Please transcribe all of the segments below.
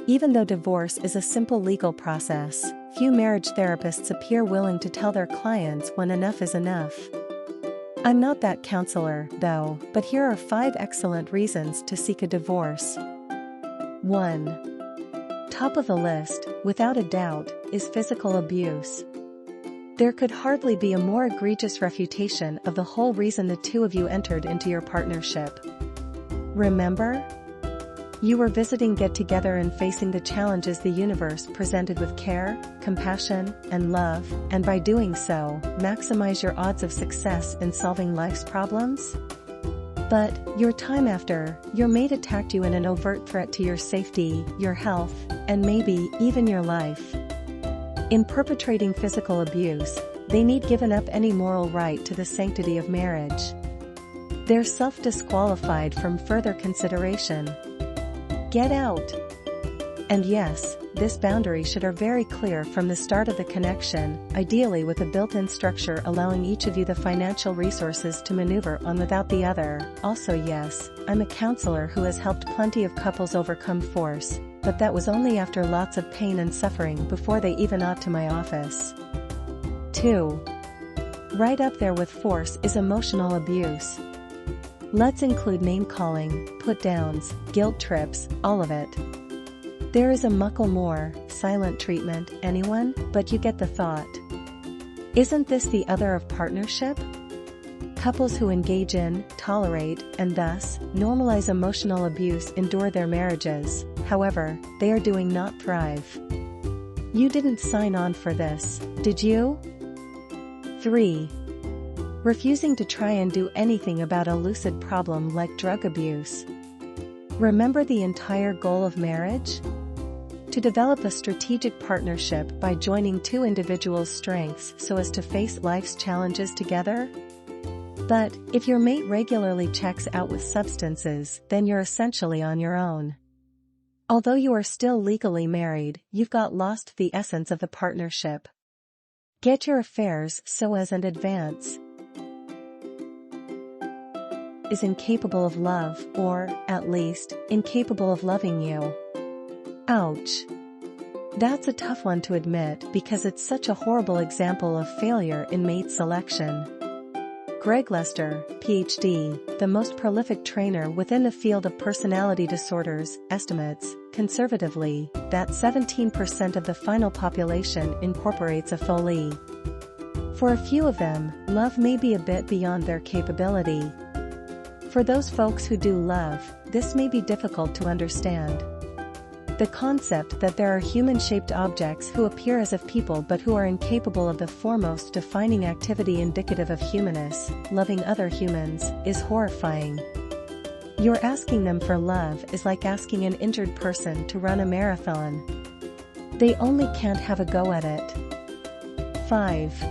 Even though divorce is a simple legal process, few marriage therapists appear willing to tell their clients when enough is enough. I'm not that counselor, though, but here are 5 excellent reasons to seek a divorce. 1. Top of the list, without a doubt, is physical abuse. There could hardly be a more egregious refutation of the whole reason the two of you entered into your partnership. Remember? You were visiting get-together and facing the challenges the universe presented with care, compassion, and love, and by doing so, maximize your odds of success in solving life's problems? But, your time after, your mate attacked you in an overt threat to your safety, your health, and maybe even your life. In perpetrating physical abuse, they need given up any moral right to the sanctity of marriage. They're self-disqualified from further consideration. Get out! And yes, this boundary should are very clear from the start of the connection, ideally with a built-in structure allowing each of you the financial resources to maneuver on without the other. Also yes, I'm a counselor who has helped plenty of couples overcome force, but that was only after lots of pain and suffering before they even ought to my office. 2. Right up there with force is emotional abuse. Let's include name-calling, put-downs, guilt trips, all of it. There is a muckle more, silent treatment, anyone, but you get the thought. Isn't this the other of partnership? Couples who engage in, tolerate, and thus, normalize emotional abuse endure their marriages, however, they are doing not thrive. You didn't sign on for this, did you? 3. Refusing to try and do anything about a lucid problem like drug abuse. Remember the entire goal of marriage? To develop a strategic partnership by joining two individuals' strengths so as to face life's challenges together? But, if your mate regularly checks out with substances, then you're essentially on your own. Although you are still legally married, you've got lost the essence of the partnership. Get your affairs so as and advance. Is incapable of love, or, at least, incapable of loving you. Ouch. That's a tough one to admit because it's such a horrible example of failure in mate selection. Greg Lester, PhD, the most prolific trainer within the field of personality disorders, estimates, conservatively, that 17% of the final population incorporates a folie. For a few of them, love may be a bit beyond their capability. For those folks who do love, this may be difficult to understand. The concept that there are human-shaped objects who appear as of people but who are incapable of the foremost defining activity indicative of humanness, loving other humans, is horrifying. Your asking them for love is like asking an injured person to run a marathon. They only can't have a go at it. 5.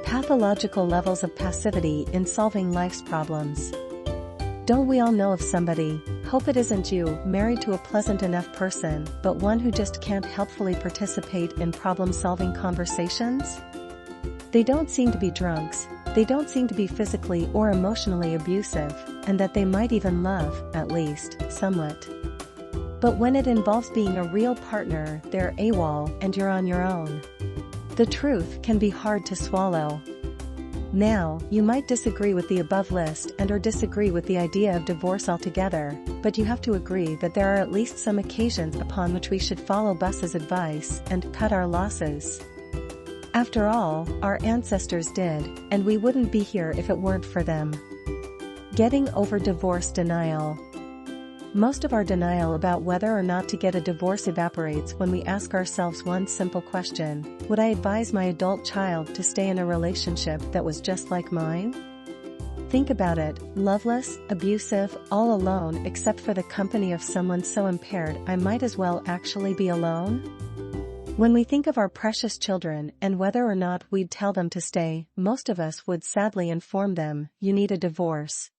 Pathological levels of passivity in solving life's problems. Don't we all know of somebody, hope it isn't you, married to a pleasant enough person, but one who just can't helpfully participate in problem-solving conversations? They don't seem to be drunks, they don't seem to be physically or emotionally abusive, and that they might even love, at least, somewhat. But when it involves being a real partner, they're AWOL and you're on your own. The truth can be hard to swallow. Now, you might disagree with the above list and/or disagree with the idea of divorce altogether, but you have to agree that there are at least some occasions upon which we should follow Bus's advice and cut our losses. After all, our ancestors did, and we wouldn't be here if it weren't for them. Getting over divorce denial. Most of our denial about whether or not to get a divorce evaporates when we ask ourselves one simple question: would I advise my adult child to stay in a relationship that was just like mine? Think about it, loveless, abusive, all alone except for the company of someone so impaired I might as well actually be alone? When we think of our precious children and whether or not we'd tell them to stay, most of us would sadly inform them, you need a divorce.